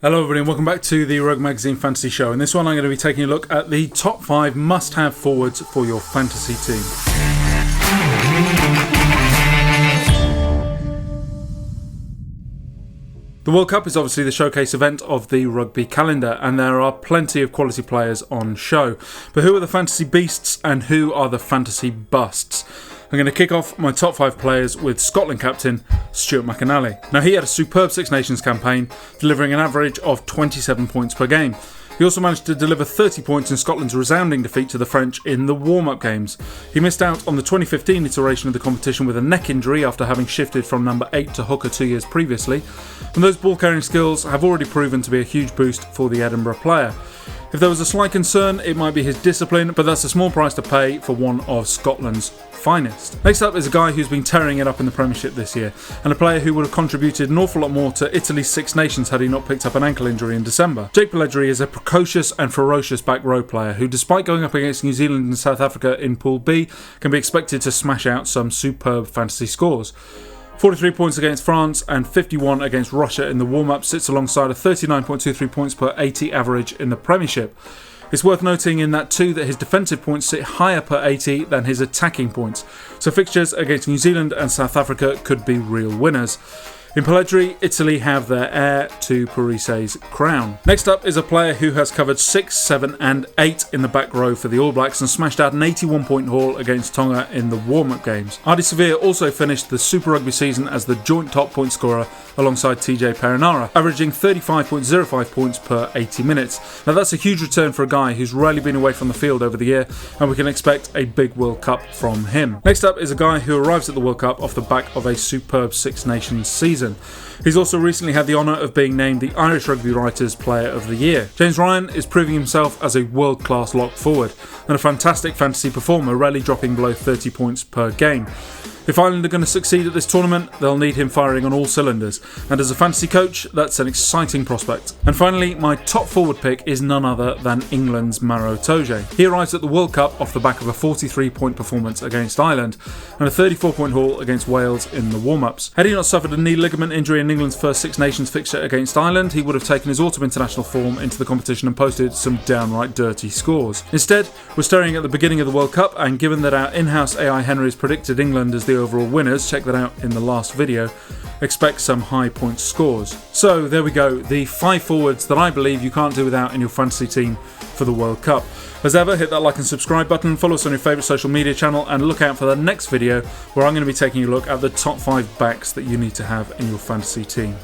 Hello everybody and welcome back to the Rugby Magazine Fantasy Show. In this one I'm going to be taking a look at the top 5 must-have forwards for your fantasy team. The World Cup is obviously the showcase event of the rugby calendar, and there are plenty of quality players on show. But who are the fantasy beasts and who are the fantasy busts? I'm going to kick off my top 5 players with Scotland captain Stuart McInally. Now, he had a superb Six Nations campaign, delivering an average of 27 points per game. He also managed to deliver 30 points in Scotland's resounding defeat to the French in the warm-up games. He missed out on the 2015 iteration of the competition with a neck injury after having shifted from number 8 to hooker 2 years previously, and those ball-carrying skills have already proven to be a huge boost for the Edinburgh player. If there was a slight concern, it might be his discipline, but that's a small price to pay for one of Scotland's finest. Next up is a guy who's been tearing it up in the Premiership this year, and a player who would have contributed an awful lot more to Italy's Six Nations had he not picked up an ankle injury in December. Jake Pellegrini is a precocious and ferocious back row player who, despite going up against New Zealand and South Africa in Pool B, can be expected to smash out some superb fantasy scores. 43 points against France and 51 against Russia in the warm-up sits alongside a 39.23 points per 80 average in the Premiership. It's worth noting in that too that his defensive points sit higher per 80 than his attacking points, so fixtures against New Zealand and South Africa could be real winners. In Pellegrini, Italy have their heir to Parise's crown. Next up is a player who has covered 6, 7 and 8 in the back row for the All Blacks and smashed out an 81-point haul against Tonga in the warm-up games. Ardie Savea also finished the Super Rugby season as the joint top point scorer alongside TJ Perenara, averaging 35.05 points per 80 minutes. Now that's a huge return for a guy who's rarely been away from the field over the year, and we can expect a big World Cup from him. Next up is a guy who arrives at the World Cup off the back of a superb Six Nations season. He's also recently had the honour of being named the Irish Rugby Writers Player of the Year. James Ryan is proving himself as a world-class lock forward and a fantastic fantasy performer, rarely dropping below 30 points per game. If Ireland are going to succeed at this tournament, they'll need him firing on all cylinders, and as a fantasy coach, that's an exciting prospect. And finally, my top forward pick is none other than England's Maro Itoje. He arrives at the World Cup off the back of a 43-point performance against Ireland and a 34-point haul against Wales in the warm-ups. Had he not suffered a knee ligament injury in England's first Six Nations fixture against Ireland, he would have taken his autumn international form into the competition and posted some downright dirty scores. Instead, we're staring at the beginning of the World Cup, and given that our in-house AI Henry has predicted England as the overall winners, check that out in the last video, expect some high point scores. So there we go, the 5 forwards that I believe you can't do without in your fantasy team for the World Cup. As ever, hit that like and subscribe button, follow us on your favourite social media channel, and look out for the next video where I'm going to be taking a look at the top 5 backs that you need to have in your fantasy team.